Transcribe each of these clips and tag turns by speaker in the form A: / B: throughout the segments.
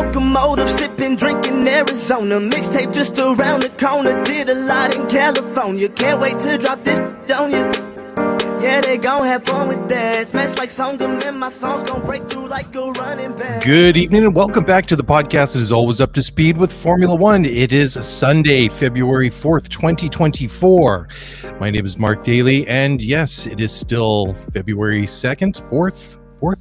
A: locomotive, sipping, drinking Arizona. Mixtape just around the corner, did a lot in California. Can't wait to drop this on you. Yeah, they gon' have fun with that. Smash like Songam, and my songs gon' break through like a running back.
B: Good evening and welcome back to the podcast that is always up to speed with Formula One. It is Sunday, February 4th, 2024. My name is Mark Daly, and yes, it is still February 2nd, 4th?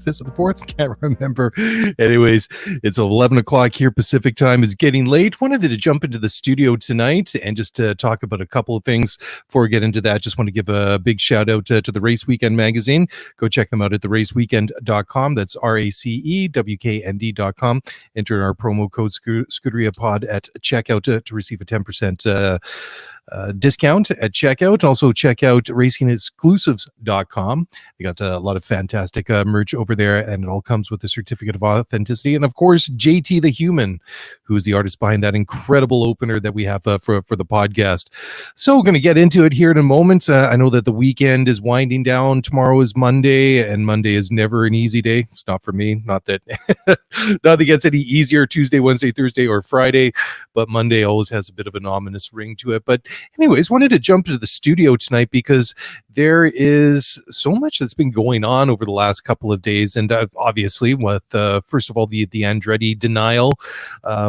B: Is it the 4th? Can't remember. Anyways, it's 11 o'clock here Pacific time. It's getting late. Wanted to jump into the studio tonight and just talk about a couple of things before we get into that. Just want to give a big shout out to the Race Weekend magazine. Go check them out at theraceweekend.com. That's RACEWKND.com. Enter our promo code Scuderia Pod at checkout to receive a 10% discount at checkout. Also check out racingexclusives.com. They got a lot of fantastic merch over there, and it all comes with a certificate of authenticity. And of course, JT the Human, who is the artist behind that incredible opener that we have for the podcast. So we're going to get into it here in a moment. I know that the weekend is winding down. Tomorrow is Monday, and Monday is never an easy day. It's not for me. Not that nothing gets any easier Tuesday, Wednesday, Thursday, or Friday, but Monday always has a bit of an ominous ring to it. But anyways, wanted to jump into the studio tonight because there is so much that's been going on over the last couple of days, and obviously with first of all the Andretti denial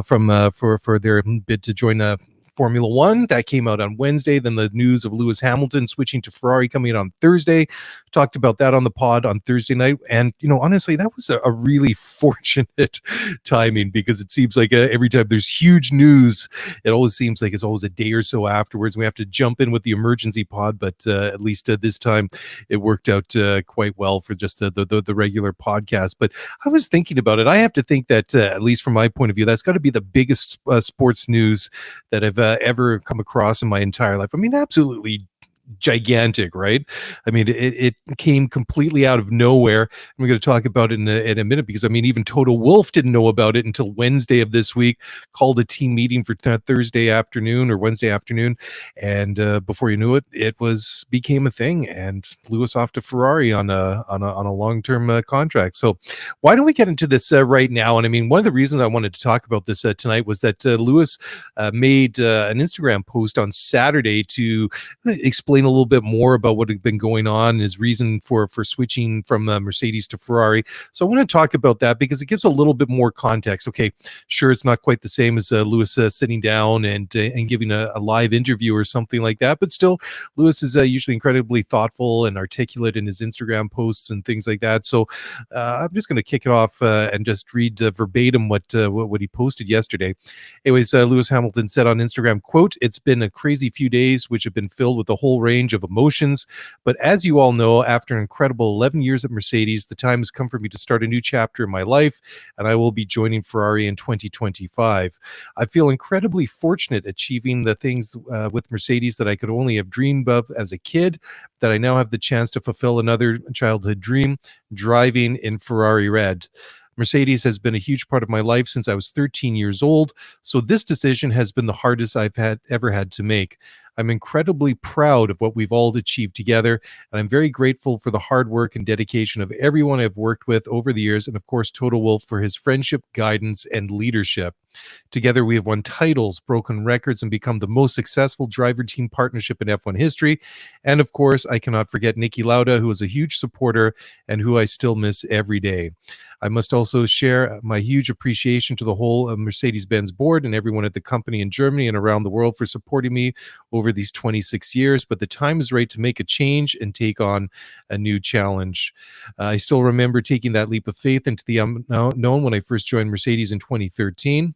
B: for their bid to join Formula One. That came out on Wednesday. Then the news of Lewis Hamilton switching to Ferrari coming out on Thursday. Talked about that on the pod on Thursday night. And, you know, honestly, that was a really fortunate timing, because it seems like every time there's huge news, it always seems like it's always a day or so afterwards. We have to jump in with the emergency pod, but at least this time it worked out quite well for just the regular podcast. But I was thinking about it. I have to think that, at least from my point of view, that's got to be the biggest sports news that I've ever come across in my entire life. I mean, absolutely gigantic, right? I mean, it came completely out of nowhere. We're going to talk about it in a minute, because I mean, even Toto Wolff didn't know about it until Wednesday of this week. Called a team meeting for Thursday afternoon or Wednesday afternoon, and before you knew it, became a thing, and Lewis off to Ferrari on a long-term contract. So why don't we get into this right now? And I mean, one of the reasons I wanted to talk about this tonight was that Lewis made an Instagram post on Saturday to explain a little bit more about what had been going on, his reason for switching from Mercedes to Ferrari. So I want to talk about that because it gives a little bit more context. Okay, sure, it's not quite the same as Lewis sitting down and giving a live interview or something like that, but still, Lewis is usually incredibly thoughtful and articulate in his Instagram posts and things like that. So I'm just going to kick it off and just read verbatim what he posted yesterday. Anyways, Lewis Hamilton said on Instagram, quote, "It's been a crazy few days, which have been filled with a whole range of emotions. But as you all know, after an incredible 11 years at Mercedes, the time has come for me to start a new chapter in my life, and I will be joining Ferrari in 2025. I feel incredibly fortunate achieving the things with Mercedes that I could only have dreamed of as a kid, that I now have the chance to fulfill another childhood dream, driving in Ferrari red. Mercedes has been a huge part of my life since I was 13 years old, so this decision has been the hardest I've ever had to make. I'm incredibly proud of what we've all achieved together, and I'm very grateful for the hard work and dedication of everyone I've worked with over the years, and of course Toto Wolff for his friendship, guidance, and leadership. Together we have won titles, broken records, and become the most successful driver-team partnership in F1 history. And of course, I cannot forget Niki Lauda, who is a huge supporter and who I still miss every day. I must also share my huge appreciation to the whole Mercedes-Benz board and everyone at the company in Germany and around the world for supporting me over these 26 years, but the time is right to make a change and take on a new challenge. I still remember taking that leap of faith into the unknown when I first joined Mercedes in 2013.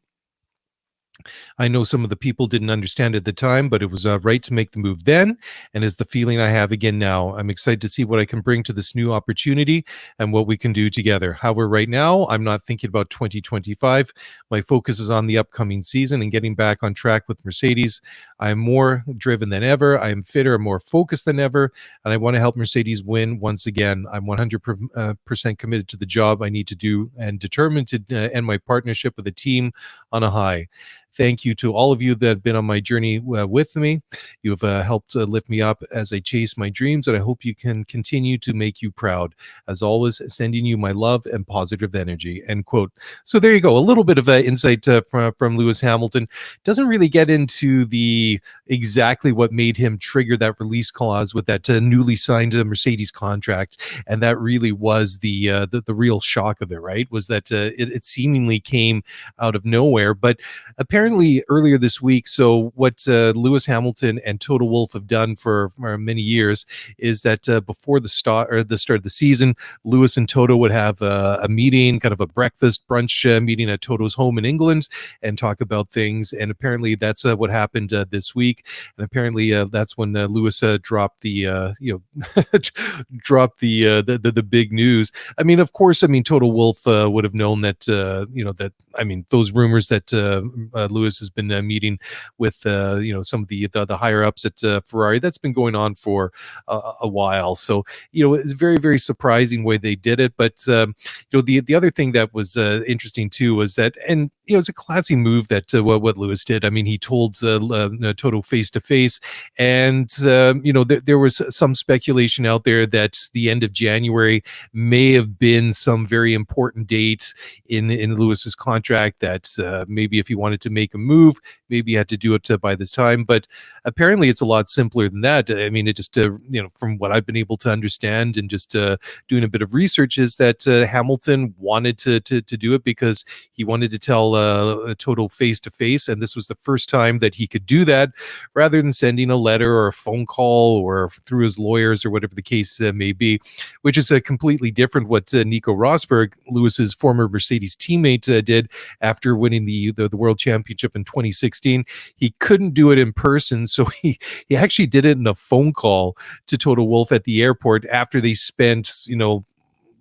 B: I know some of the people didn't understand at the time, but it was right to make the move then, and is the feeling I have again now. I'm excited to see what I can bring to this new opportunity and what we can do together. However, right now, I'm not thinking about 2025. My focus is on the upcoming season and getting back on track with Mercedes. I am more driven than ever. I am fitter and more focused than ever, and I want to help Mercedes win once again. I'm 100% committed to the job I need to do and determined to end my partnership with the team on a high. thank you to all of you that have been on my journey with me. You've helped lift me up as I chase my dreams, and I hope you can continue to make you proud. As always, sending you my love and positive energy, end quote. So there you go. A little bit of insight from Lewis Hamilton. Doesn't really get into the exactly what made him trigger that release clause with that newly signed Mercedes contract, and that really was the real shock of it, right? Was that it seemingly came out of nowhere. But apparently earlier this week, so what Lewis Hamilton and Toto Wolff have done for many years is that before the start of the season, Lewis and Toto would have a meeting, kind of a breakfast brunch meeting at Toto's home in England, and talk about things. And apparently that's what happened this week. And apparently that's when Lewis dropped the dropped the big news. I mean, of course, I mean Toto Wolff would have known that that, I mean, those rumors that Lewis has been meeting with some of the higher ups at Ferrari, that's been going on for a while. So it's very, very surprising way they did it. But the other thing that was interesting too was that, and it's a classy move that what Lewis did. I mean, he told Toto face to face, and there was some speculation out there that the end of January may have been some very important date in Lewis's contract, that maybe if he wanted to make a move, maybe he had to do it by this time. But apparently it's a lot simpler than that. I mean, it just from what I've been able to understand and just doing a bit of research, is that Hamilton wanted to do it because he wanted to tell Toto face to face, and this was the first time that he could do that, rather than sending a letter or a phone call or through his lawyers or whatever the case may be, which is a completely different what Nico Rosberg, Lewis's former Mercedes teammate, did after winning the World Championship in 2016. He couldn't do it in person, so he actually did it in a phone call to Toto Wolff at the airport after they spent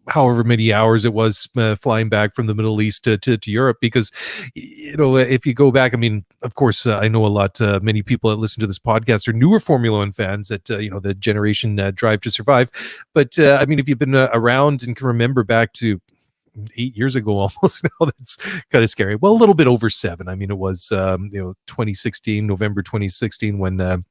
B: however many hours it was flying back from the Middle East to Europe. Because if you go back, I mean, of course, I know many people that listen to this podcast are newer Formula One fans, that the generation Drive to Survive. But I mean, if you've been around and can remember back to 8 years ago almost now, that's kind of scary. Well, a little bit over 7. I mean, it was 2016, November 2016, when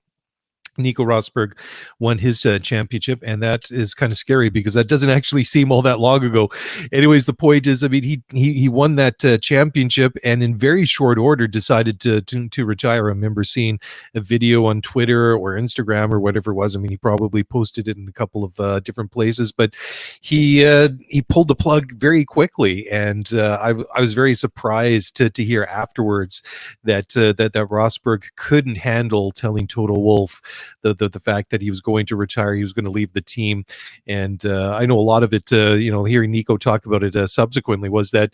B: Nico Rosberg won his championship, and that is kind of scary because that doesn't actually seem all that long ago. Anyways, the point is, I mean, he won that championship, and in very short order decided to retire. I remember seeing a video on Twitter or Instagram or whatever it was. I mean, he probably posted it in a couple of different places, but he pulled the plug very quickly, and I was very surprised to hear afterwards that Rosberg couldn't handle telling Toto Wolff the fact that he was going to retire, he was going to leave the team. And I know a lot of it, hearing Nico talk about it subsequently, was that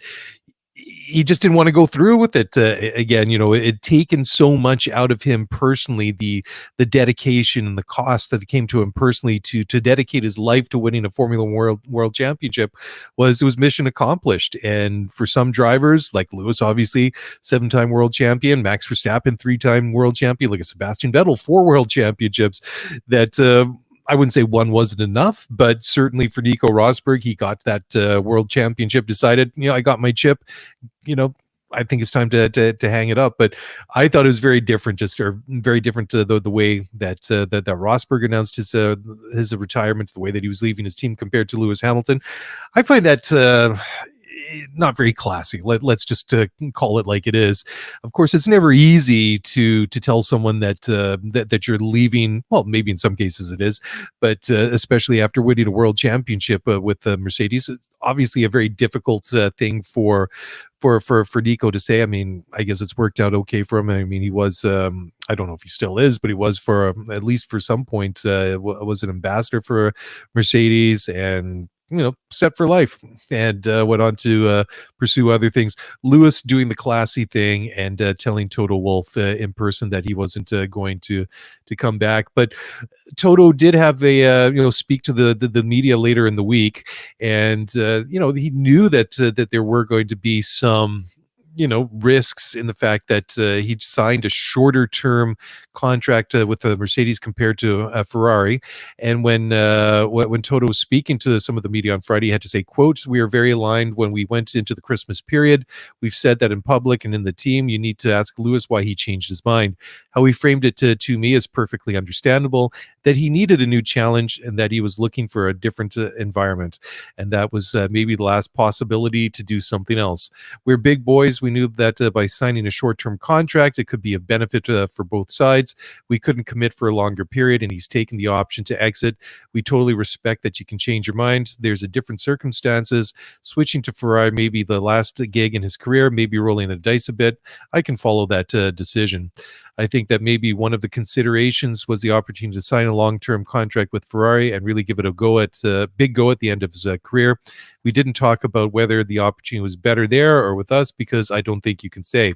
B: he just didn't want to go through with it again. It had taken so much out of him personally, the dedication and the cost that it came to him personally to dedicate his life to winning a Formula World Championship. It was mission accomplished. And for some drivers, like Lewis, obviously 7-time world champion, Max Verstappen 3-time world champion, like a Sebastian Vettel 4 world championships, that I wouldn't say one wasn't enough, but certainly for Nico Rosberg, he got that world championship, decided, I got my chip, I think it's time to hang it up. But I thought it was very different, very different to the way that Rosberg announced his retirement, the way that he was leaving his team compared to Lewis Hamilton. I find that not very classy. Let's just call it like it is. Of course, it's never easy to tell someone that you're leaving. Well, maybe in some cases it is, but especially after winning a world championship with Mercedes, it's obviously a very difficult thing for Nico to say. I mean, I guess it's worked out okay for him. I mean, he was, I don't know if he still is, but he was for at least for some point, was an ambassador for Mercedes, and set for life, and went on to pursue other things. Lewis doing the classy thing and telling Toto Wolff in person that he wasn't going to come back. But Toto did have a speak to the media later in the week, and he knew that there were going to be some risks in the fact that he signed a shorter term contract with the Mercedes compared to Ferrari. And when Toto was speaking to some of the media on Friday, he had to say, quote, "We are very aligned when we went into the Christmas period. We've said that in public and in the team. You need to ask Lewis why he changed his mind. How he framed it to me is perfectly understandable, that he needed a new challenge and that he was looking for a different environment. And that was maybe the last possibility to do something else. We're big boys. We knew that by signing a short-term contract, it could be a benefit for both sides. We couldn't commit for a longer period, and he's taken the option to exit. We totally respect that you can change your mind. There's a different circumstances. Switching to Ferrari may be the last gig in his career, maybe rolling the dice a bit. I can follow that decision. I think that maybe one of the considerations was the opportunity to sign a long-term contract with Ferrari and really give it a big go at the end of his career. We didn't talk about whether the opportunity was better there or with us, because I don't think you can say.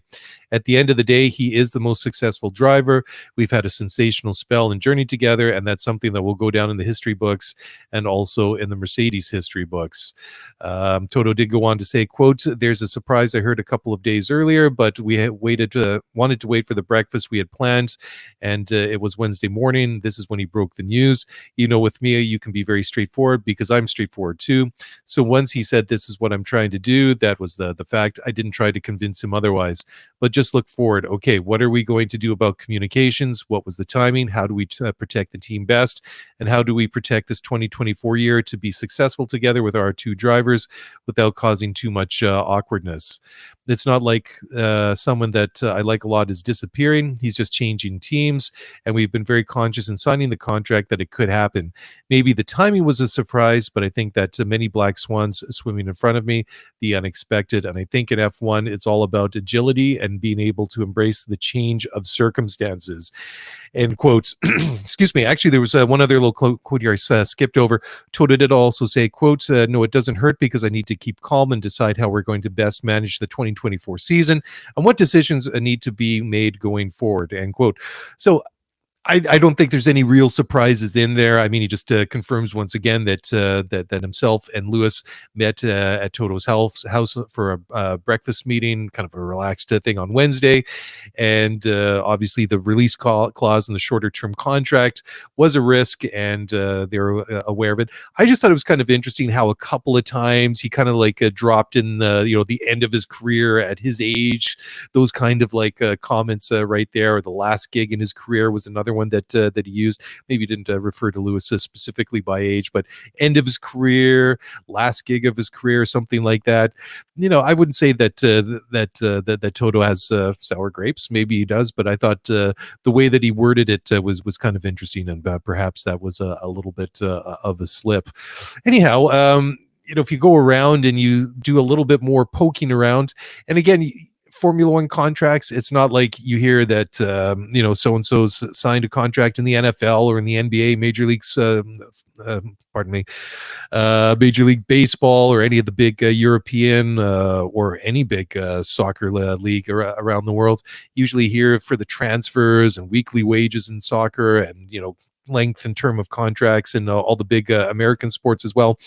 B: At the end of the day, he is the most successful driver. We've had a sensational spell and journey together, and that's something that will go down in the history books and also in the Mercedes history books." Toto did go on to say, quote, "There's a surprise I heard a couple of days earlier, but we had wanted to wait for the breakfast we had planned, and it was Wednesday morning. This is when he broke the news. With me, you can be very straightforward because I'm straightforward too. So once he said, this is what I'm trying to do, that was the fact. I didn't try to convince him otherwise, but just look forward. Okay, what are we going to do about communications? What was the timing? How do we protect the team best? And how do we protect this 2024 year to be successful together with our two drivers without causing too much awkwardness? It's not like someone that I like a lot is disappearing. He's just changing teams, and we've been very conscious in signing the contract that it could happen. Maybe the timing was a surprise, but I think that many black swans swimming in front of me, the unexpected. And I think in F1, it's all about agility and being able to embrace the change of circumstances." End quotes. Excuse me. Actually, there was one other little quote here I skipped over. Toto did also say, quote, "No, it doesn't hurt because I need to keep calm and decide how we're going to best manage the 2024 season and what decisions need to be made going forward." End quote. So I don't think there's any real surprises in there. I mean, he just confirms once again that that himself and Lewis met at Toto's house for a breakfast meeting, kind of a relaxed thing on Wednesday. And obviously the release clause in the shorter term contract was a risk, and they're aware of it. I just thought it was kind of interesting how a couple of times he kind of like dropped in the end of his career at his age, those kind of like comments right there. Or the last gig in his career was another one that he used. Maybe didn't refer to Lewis specifically by age, but end of his career, last gig of his career, something like that. I wouldn't say that that Toto has sour grapes. Maybe he does, but I thought the way that he worded it was kind of interesting, and perhaps that was a little bit of a slip. Anyhow, if you go around and you do a little bit more poking around, and again, Formula One contracts, it's not like you hear that so-and-so's signed a contract in the NFL or in the NBA, Major League Baseball, or any of the big European or any big soccer league around the world. Usually here for the transfers and weekly wages in soccer, and length and term of contracts, and all the big American sports as well.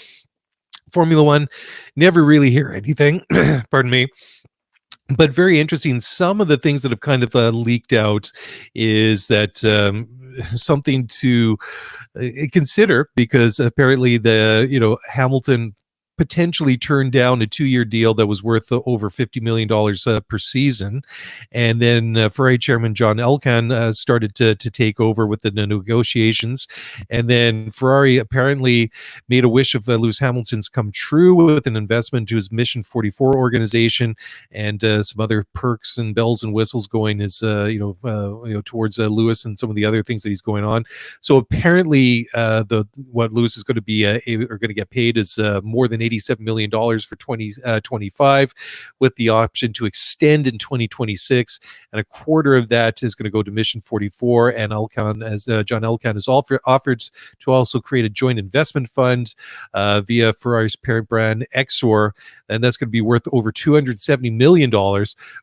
B: Formula One, never really hear anything. Pardon me. But very interesting. Some of the things that have kind of leaked out is that something to consider, because apparently Hamilton potentially turned down a 2-year deal that was worth over $50 million per season. And then Ferrari chairman John Elkann started to take over with the negotiations. And then Ferrari apparently made a wish of Lewis Hamilton's come true with an investment to his Mission 44 organization, and some other perks and bells and whistles going towards Lewis and some of the other things that he's going on. So apparently what Lewis is going to be going to get paid is more than $87 million for 2025, with the option to extend in 2026, and a quarter of that is going to go to Mission 44. And John Elkann has offered to also create a joint investment fund via Ferrari's parent brand Exor, and that's going to be worth over $270 million,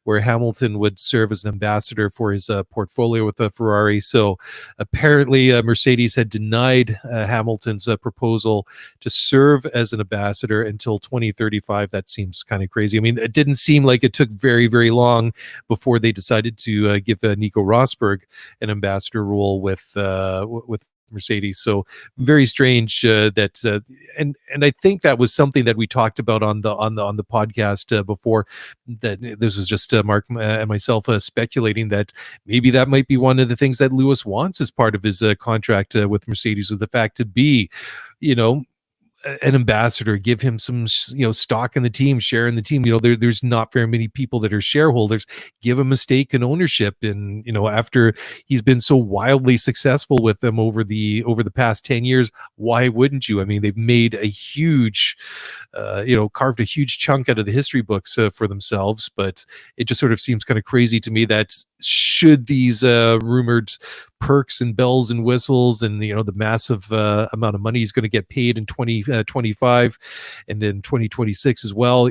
B: where Hamilton would serve as an ambassador for his portfolio with Ferrari. So apparently Mercedes had denied Hamilton's proposal to serve as an ambassador ambassador until 2035. That seems kind of crazy. I mean, it didn't seem like it took very, very long before they decided to give Nico Rosberg an ambassador role with Mercedes. So very strange that and I think that was something that we talked about on the podcast before. That this was just Mark and myself speculating that maybe that might be one of the things that Lewis wants as part of his contract with Mercedes, with the fact to be, you know, an ambassador, give him some, you know, stock in the team, share in the team. You know, there's not very many people that are shareholders. Give him a stake in ownership. And, you know, after he's been so wildly successful with them over the past 10 years, why wouldn't you? I mean, they've made a huge, you know, carved a huge chunk out of the history books for themselves. But it just sort of seems kind of crazy to me that should these rumored perks and bells and whistles and, you know, the massive amount of money he's going to get paid in 2025 and in 2026 as well,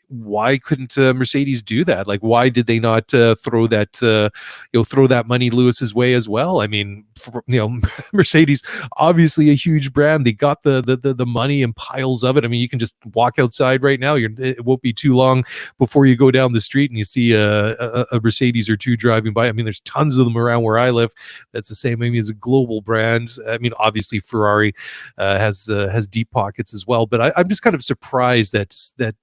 B: why couldn't Mercedes do that? Like, why did they not throw that money Lewis's way as well? I mean, you know, Mercedes, obviously a huge brand. They got the money and piles of it. I mean, you can just walk outside right now. It won't be too long before you go down the street and you see a Mercedes or two driving by. I mean, there's tons of them around where I live. That's the same. I mean, as a global brand. I mean, obviously Ferrari has deep pockets as well. But I'm just kind of surprised that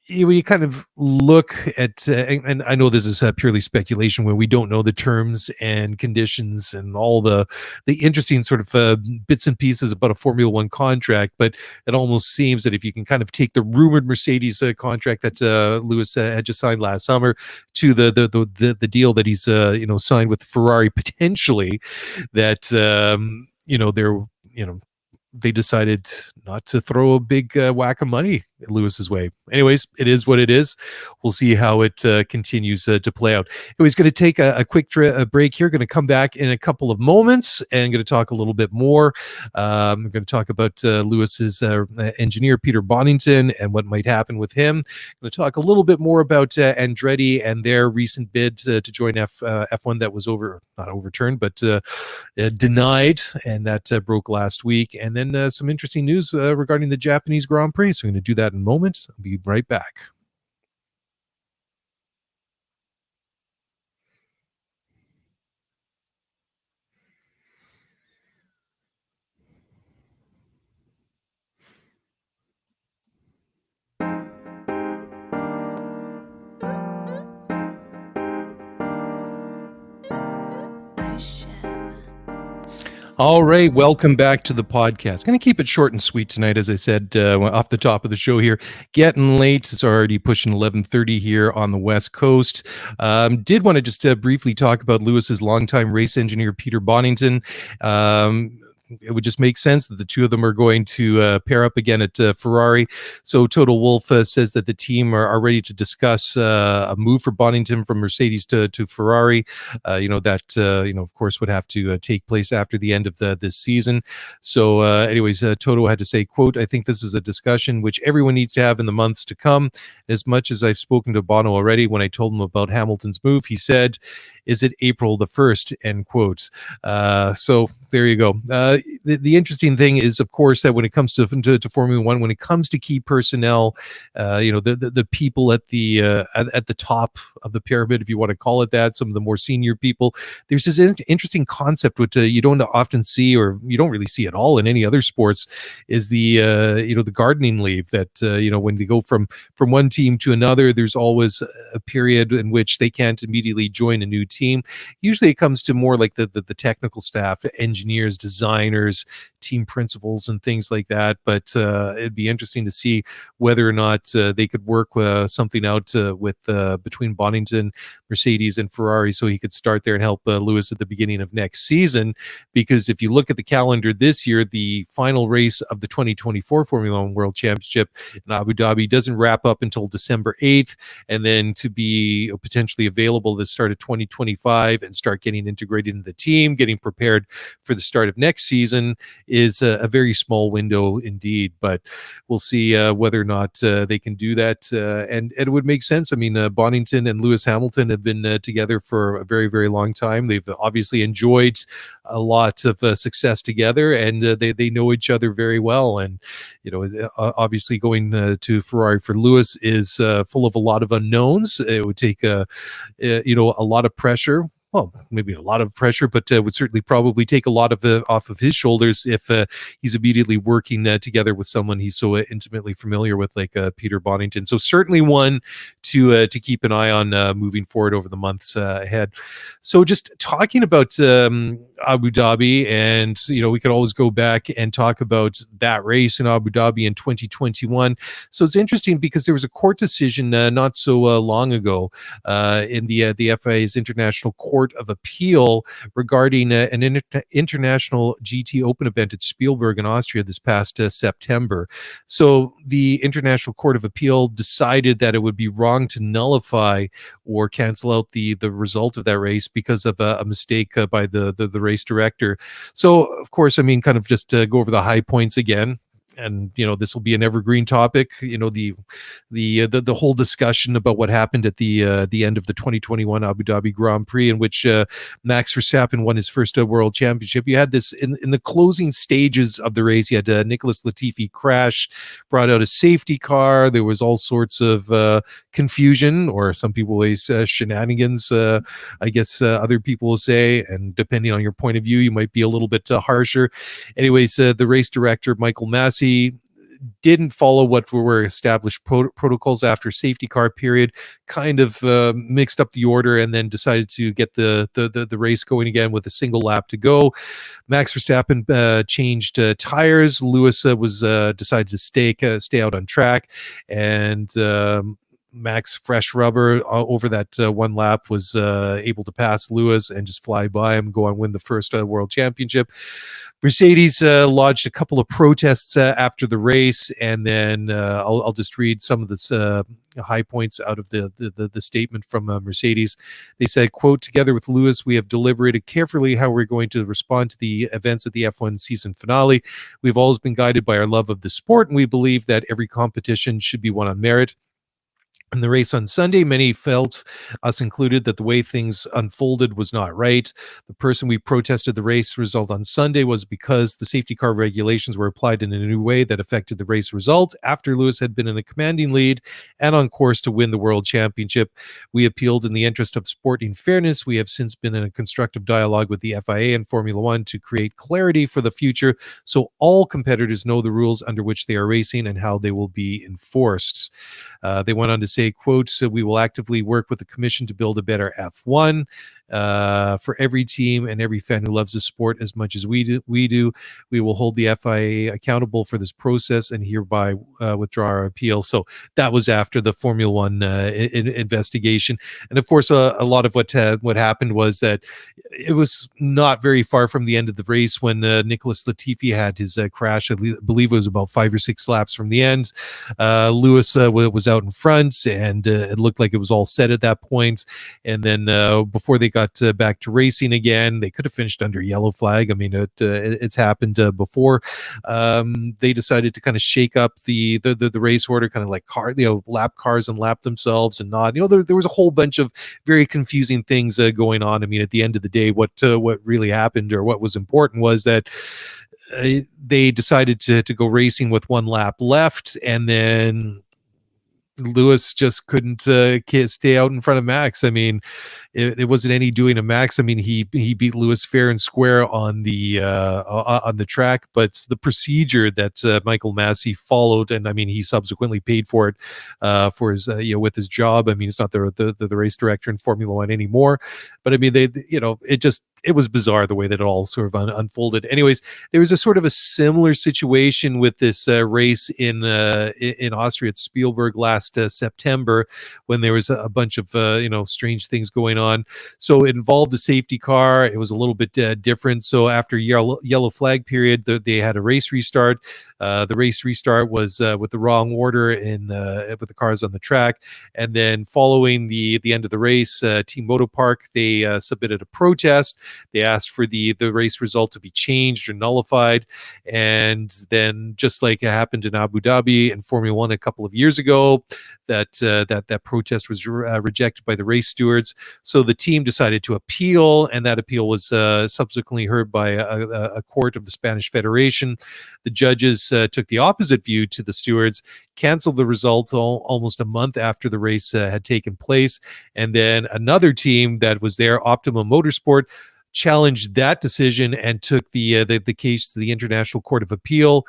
B: when you kind of look at, and I know this is purely speculation where we don't know the terms and conditions and all the interesting sort of bits and pieces about a Formula One contract, but it almost seems that if you can kind of take the rumored Mercedes contract that Lewis had just signed last summer to the deal that he's you know, signed with Ferrari potentially, that you know, they decided not to throw a big whack of money Lewis's way. Anyways, it is what it is. We'll see how it continues to play out. Anyways, going to take a quick break here. Going to come back in a couple of moments and going to talk a little bit more. I'm going to talk about Lewis's engineer, Peter Bonington, and what might happen with him. Going to talk a little bit more about Andretti and their recent bid to join F1 that was not overturned, but denied, and that broke last week. And then some interesting news regarding the Japanese Grand Prix. So I'm going to do that in a moment. I'll be right back. All right, welcome back to the podcast. Going to keep it short and sweet tonight, as I said off the top of the show here. Getting late; it's already pushing 11:30 here on the West Coast. Did want to just briefly talk about Lewis's longtime race engineer, Peter Bonington. It would just make sense that the two of them are going to pair up again at Ferrari. So Toto Wolff says that the team are ready to discuss a move for Bonington from Mercedes to Ferrari. You know, that, you know, of course, would have to take place after the end of this season. So anyways, Toto had to say, quote, "I think this is a discussion which everyone needs to have in the months to come. As much as I've spoken to Bono already, when I told him about Hamilton's move, he said, 'Is it April the 1st?'" End quote. So there you go. The interesting thing is, of course, that when it comes to Formula One, when it comes to key personnel, you know, the people at the top of the pyramid, if you want to call it that, some of the more senior people, there's this interesting concept which you don't often see, or you don't really see at all in any other sports, is the you know, the gardening leave. That you know, when they go from one team to another, there's always a period in which they can't immediately join a new team. Usually it comes to more like the technical staff, engineers, designers, team principals, and things like that. But it'd be interesting to see whether or not they could work something out with between Bonington, Mercedes, and Ferrari, so he could start there and help Lewis at the beginning of next season. Because if you look at the calendar this year, the final race of the 2024 Formula One World Championship in Abu Dhabi doesn't wrap up until December 8th, and then to be potentially available at the start of 2025 2025 and start getting integrated into the team, getting prepared for the start of next season is a very small window indeed. But we'll see whether or not they can do that. And it would make sense. I mean, Bonington and Lewis Hamilton have been together for a very, very long time. They've obviously enjoyed a lot of success together, and they know each other very well. And, you know, obviously going to Ferrari for Lewis is full of a lot of unknowns. It would take, a lot of pressure. Well, maybe a lot of pressure, but would certainly probably take a lot of off of his shoulders if he's immediately working together with someone he's so intimately familiar with, like Peter Bonington. So certainly one to keep an eye on moving forward over the months ahead. So just talking about Abu Dhabi, and we could always go back and talk about that race in Abu Dhabi in 2021. So it's interesting because there was a court decision not so long ago in the FIA's International Court of Appeal regarding an international GT Open event at Spielberg in Austria this past September. So the International Court of Appeal decided that it would be wrong to nullify or cancel out the result of that race because of a mistake by the race director. So, of course, I mean, kind of just to go over the high points again. And this will be an evergreen topic. The whole discussion about what happened at the end of the 2021 Abu Dhabi Grand Prix, in which Max Verstappen won his first world championship. You had this in the closing stages of the race. You had Nicholas Latifi crash, brought out a safety car. There was all sorts of confusion, or some people say shenanigans. I guess other people will say, and depending on your point of view, you might be a little bit harsher. Anyways, the race director Michael Massey didn't follow what were established protocols after safety car period, kind of mixed up the order, and then decided to get the race going again with a single lap to go. Max Verstappen changed tires. Lewis was decided to stay out on track, and Max, fresh rubber over that one lap, was able to pass Lewis and just fly by him, go on win the first world championship. Mercedes lodged a couple of protests after the race, and then I'll just read some of the high points out of the statement from Mercedes. They said, quote, "Together with Lewis, we have deliberated carefully how we're going to respond to the events at the F1 season finale. We've always been guided by our love of the sport, and we believe that every competition should be won on merit. In the race on Sunday, many felt, us included, that the way things unfolded was not right. The person we protested the race result on Sunday was because the safety car regulations were applied in a new way that affected the race result after Lewis had been in a commanding lead and on course to win the world championship. We appealed in the interest of sporting fairness. We have since been in a constructive dialogue with the FIA and Formula One to create clarity for the future so all competitors know the rules under which they are racing and how they will be enforced." They went on to say, quote, "So we will actively work with the commission to build a better F1 for every team and every fan who loves the sport as much as we do. We will hold the FIA accountable for this process and hereby withdraw our appeal." So that was after the Formula One investigation. And of course, a lot of what happened was that it was not very far from the end of the race when Nicholas Latifi had his crash. I believe it was about 5 or 6 laps from the end. Lewis was out in front, and it looked like it was all set at that point. And then before they got back to racing again, they could have finished under yellow flag. I mean, it's happened before. They decided to kind of shake up the race order, kind of like lap cars and lap themselves and not. There was a whole bunch of very confusing things going on. I mean, at the end of the day, what really happened, or what was important, was that they decided to go racing with one lap left, and then Lewis just couldn't stay out in front of Max. I mean, it wasn't any doing of Max. I mean, he beat Lewis fair and square on the track, but the procedure that Michael Massey followed, and I mean, he subsequently paid for it for his with his job. I mean, it's not the race director in Formula One anymore, but I mean, it was bizarre the way that it all sort of unfolded. Anyways, there was a sort of a similar situation with this race in Austria at Spielberg last September, when there was a bunch of strange things going on. So it involved a safety car. It was a little bit different. So after yellow flag period, they had a race restart. The race restart was with the wrong order with the cars on the track, and then following the end of the race, Team Moto Park, they submitted a protest. They asked for the race result to be changed or nullified, and then just like it happened in Abu Dhabi in Formula One a couple of years ago, that protest was rejected by the race stewards. So the team decided to appeal, and that appeal was subsequently heard by a court of the Spanish Federation. The judges took the opposite view to the stewards, canceled the results almost a month after the race had taken place, and then another team that was there, Optimum Motorsport, challenged that decision and took the case to the International Court of Appeal.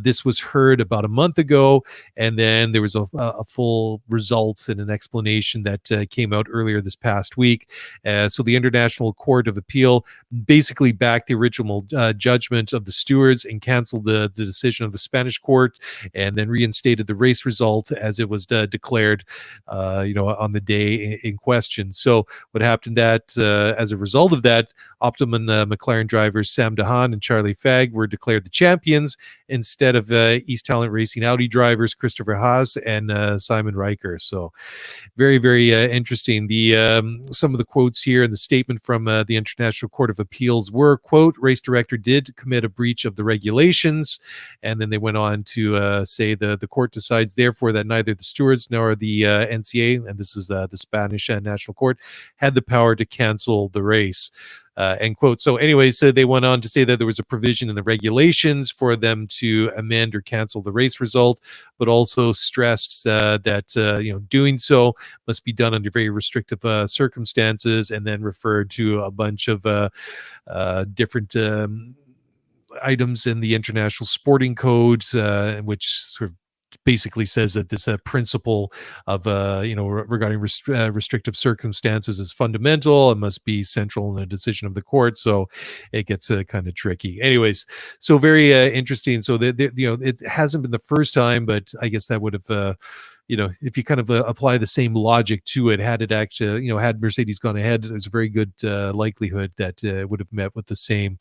B: This was heard about a month ago, and then there was a full results and an explanation that came out earlier this past week. So the International Court of Appeal basically backed the original judgment of the stewards and canceled the decision of the Spanish court, and then reinstated the race result as it was declared, on the day in question. So what happened that as a result of that, Optimum McLaren drivers Sam Dahan and Charlie Fagg were declared the champions instead of East Talent Racing Audi drivers Christopher Haas and Simon Riker. So very, very interesting. Some of the quotes here in the statement from the International Court of Appeals were, quote, race director did commit a breach of the regulations. And then they went on to say the court decides, therefore, that neither the stewards nor the NCA, and this is the Spanish National Court, had the power to cancel the race. End quote. So anyways, they went on to say that there was a provision in the regulations for them to amend or cancel the race result, but also stressed that doing so must be done under very restrictive circumstances, and then referred to a bunch of different items in the International Sporting Code, which sort of basically says that this principle of regarding restrictive circumstances is fundamental and must be central in the decision of the court. So it gets kind of tricky. Anyways, so very interesting. So it hasn't been the first time, but I guess that would have if you kind of apply the same logic to it, had it actually, had Mercedes gone ahead, there's a very good likelihood that it would have met with the same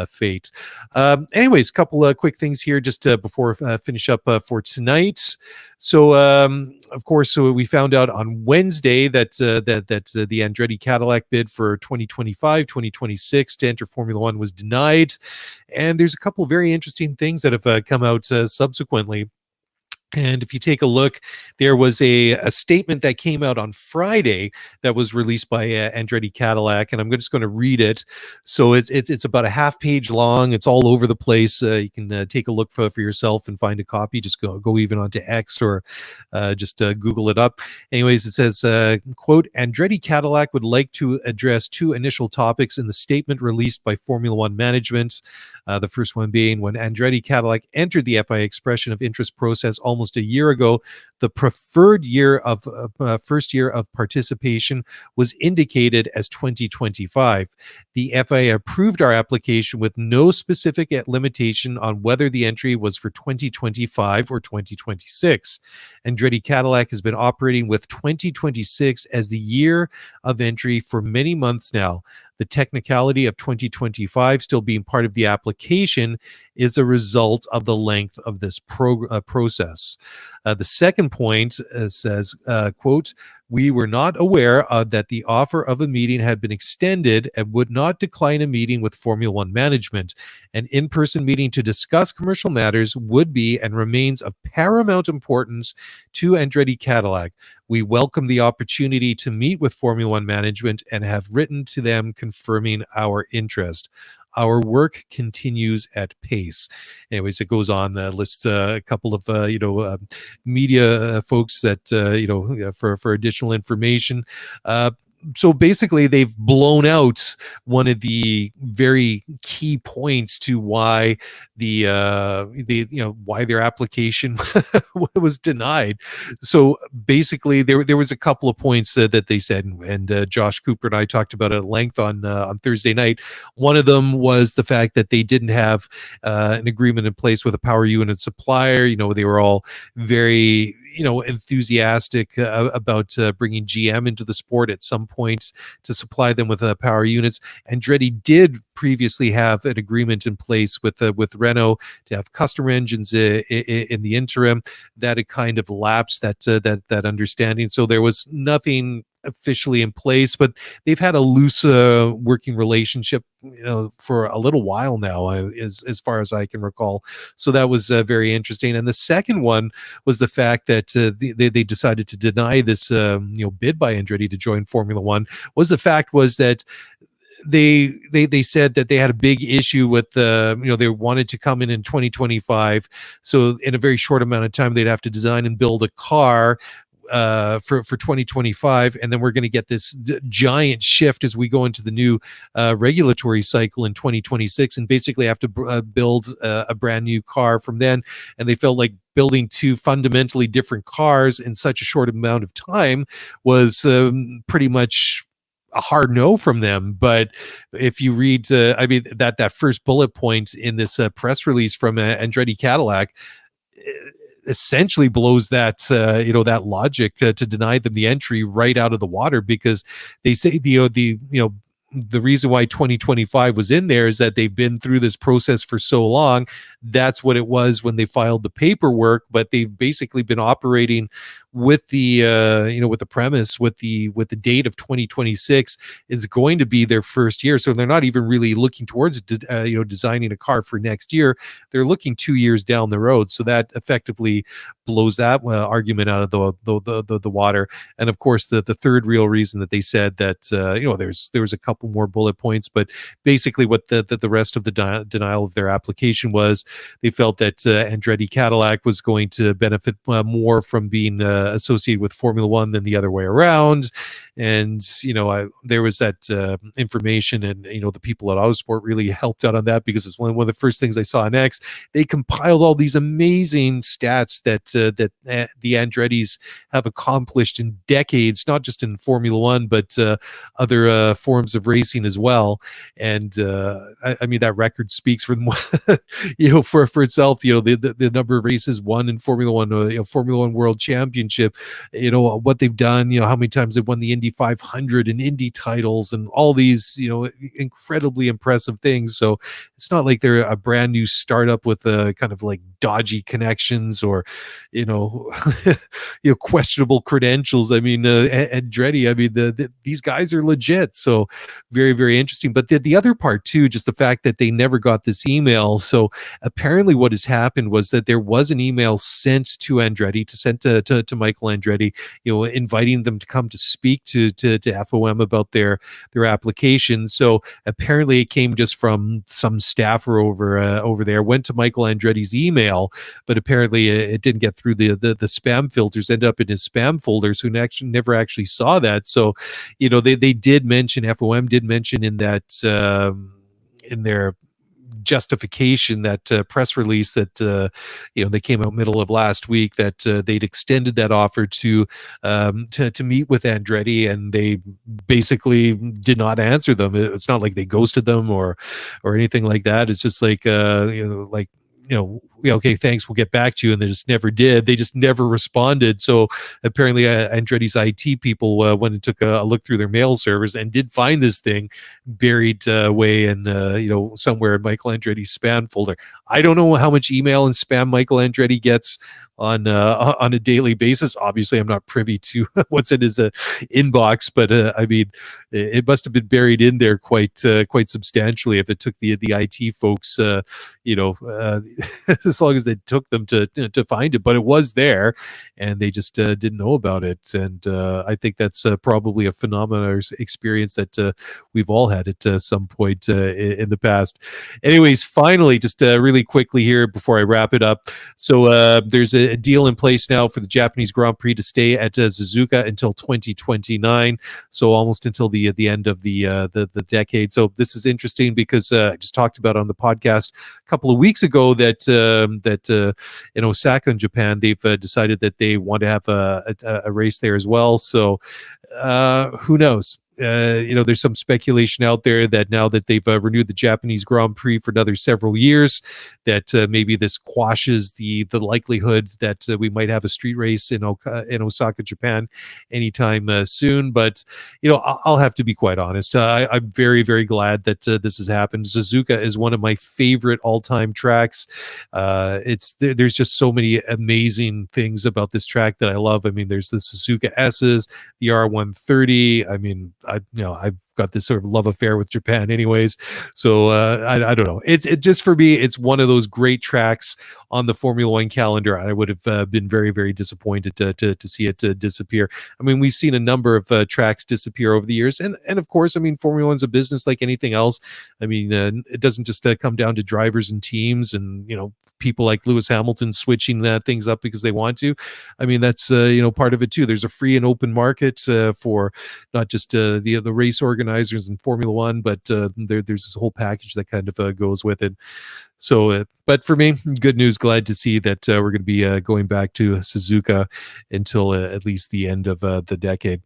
B: fate. Anyways, couple of quick things here just before finish up for tonight. So, of course, so we found out on Wednesday that the Andretti Cadillac bid for 2025, 2026 to enter Formula One was denied. And there's a couple of very interesting things that have come out subsequently. And if you take a look, there was a statement that came out on Friday that was released by Andretti Cadillac, and I'm just going to read it. So it's about a half page long. It's all over the place. You can take a look for yourself and find a copy. Just go even onto X or just Google it up. Anyways, it says, quote, Andretti Cadillac would like to address two initial topics in the statement released by Formula One management. The first one being, when Andretti Cadillac entered the FIA expression of interest process almost a year ago, the preferred year of first year of participation was indicated as 2025. The FIA approved our application with no specific limitation on whether the entry was for 2025 or 2026. Andretti Cadillac has been operating with 2026 as the year of entry for many months now. The technicality of 2025 still being part of the application is a result of the length of this process. The second point says, quote, we were not aware that the offer of a meeting had been extended and would not decline a meeting with Formula One management. An in-person meeting to discuss commercial matters would be and remains of paramount importance to Andretti Cadillac. We welcome the opportunity to meet with Formula One management and have written to them confirming our interest. Our work continues at pace. Anyways, it goes on, lists a couple of, media folks that, for additional information. So basically, they've blown out one of the very key points to why why their application was denied. So basically, there was a couple of points that they said, and Josh Cooper and I talked about it at length on Thursday night. One of them was the fact that they didn't have an agreement in place with a power unit supplier. They were all very enthusiastic about bringing GM into the sport at some point to supply them with power units. Andretti did previously have an agreement in place with Renault to have customer engines in the interim. That had kind of lapsed that understanding. So there was nothing officially in place, but they've had a loose working relationship for a little while now, as far as I can recall. So that was very interesting. And the second one was the fact that they decided to deny this bid by Andretti to join Formula One. Was that they said that they had a big issue with they wanted to come in 2025, so in a very short amount of time they'd have to design and build a car for 2025, and then we're going to get this giant shift as we go into the new regulatory cycle in 2026, and basically have to build a brand new car from then. And they felt like building two fundamentally different cars in such a short amount of time was pretty much a hard no from them. But if you read, that first bullet point in this press release from Andretti Cadillac essentially blows that that logic to deny them the entry right out of the water, because they say the reason why 2025 was in there is that they've been through this process for so long. That's what it was when they filed the paperwork, but they've basically been operating with the with the premise, with the date of 2026 is going to be their first year. So they're not even really looking towards designing a car for next year. They're looking 2 years down the road. So that effectively blows that argument out of the water. And of course, the third real reason that they said that there was a couple more bullet points, but basically what the rest of the denial of their application was, they felt that Andretti Cadillac was going to benefit more from being associated with Formula One than the other way around. And there was that information, and the people at Autosport really helped out on that, because it's one of the first things I saw on X. They compiled all these amazing stats that the Andrettis have accomplished in decades, not just in Formula One, but other forms of racing as well. And that record speaks for them, for itself. The number of races won in Formula One, Formula One World Championship, what they've done, how many times they've won the Indy 500 and Indy titles and all these, incredibly impressive things. So it's not like they're a brand new startup with kind of like dodgy connections or, questionable credentials. Andretti, these guys are legit. So very, very interesting. But the other part too, just the fact that they never got this email. So apparently what has happened was that there was an email sent to Andretti, to Michael Andretti, inviting them to come to speak to FOM about their application. So apparently it came just from some staffer over there, went to Michael Andretti's email, but apparently it didn't get through the spam filters, ended up in his spam folders, who never actually saw that. So, they did mention, FOM did mention in that in their justification, that press release that they came out middle of last week, that they'd extended that offer to meet with Andretti, and they basically did not answer them. It's not like they ghosted them or anything like that. It's just like okay, thanks, we'll get back to you. And they just never did. They just never responded. So apparently Andretti's IT people went and took a look through their mail servers and did find this thing buried away in, somewhere in Michael Andretti's spam folder. I don't know how much email and spam Michael Andretti gets on a daily basis. Obviously, I'm not privy to what's in his inbox, but it must have been buried in there quite substantially if it took the IT folks, as long as they took them to find it. But it was there, and they just didn't know about it. And I think that's probably a phenomenon or experience that we've all had at some point in the past. Anyways, finally, just really quickly here before I wrap it up. So there's a deal in place now for the Japanese Grand Prix to stay at Suzuka until 2029. So almost until the end of the decade. So this is interesting because I just talked about on the podcast a couple of weeks ago that in Osaka in Japan, they've decided that they want to have a race there as well. So who knows? there's some speculation out there that now that they've renewed the Japanese Grand Prix for another several years, that maybe this quashes the likelihood that we might have a street race in Osaka, Japan, anytime soon. But I'll have to be quite honest. I'm very, very glad that this has happened. Suzuka is one of my favorite all-time tracks. There's just so many amazing things about this track that I love. I mean, there's the Suzuka S's, the R130. I mean, I've got this sort of love affair with Japan anyways. So I don't know. It just, for me, it's one of those great tracks on the Formula One calendar. I would have been very, very disappointed to see it disappear. I mean, we've seen a number of tracks disappear over the years. And of course, I mean, Formula One's a business like anything else. I mean, it doesn't just come down to drivers and teams and, people like Lewis Hamilton switching things up because they want to. I mean, that's, part of it too. There's a free and open market for not just the race organizers in Formula One, but there's this whole package that kind of goes with it. So, but for me, good news. Glad to see that we're going to be going back to Suzuka until at least the end of the decade.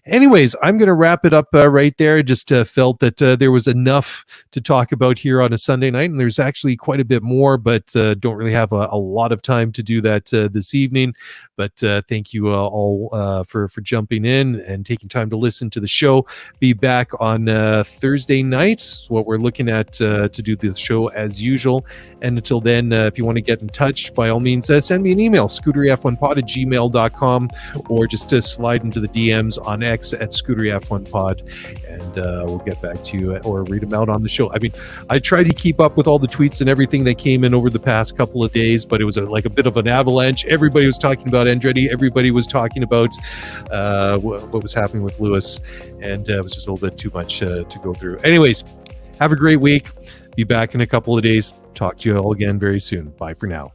B: Anyways, I'm going to wrap it up right there. Just felt that there was enough to talk about here on a Sunday night, and there's actually quite a bit more, but don't really have a lot of time to do that this evening. But thank you all for jumping in and taking time to listen to the show. Be back on Thursday nights, what we're looking at to do the show as usual. And until then, if you want to get in touch, by all means, send me an email, scuderiaf1pod@gmail.com, or just slide into the DMs on X at scuderiaf1pod, and we'll get back to you or read them out on the show. I mean, I tried to keep up with all the tweets and everything that came in over the past couple of days, but it was like a bit of an avalanche. Everybody was talking about Andretti. Everybody was talking about what was happening with Lewis, and it was just a little bit too much to go through. Anyways, have a great week. Be back in a couple of days. Talk to you all again very soon. Bye for now.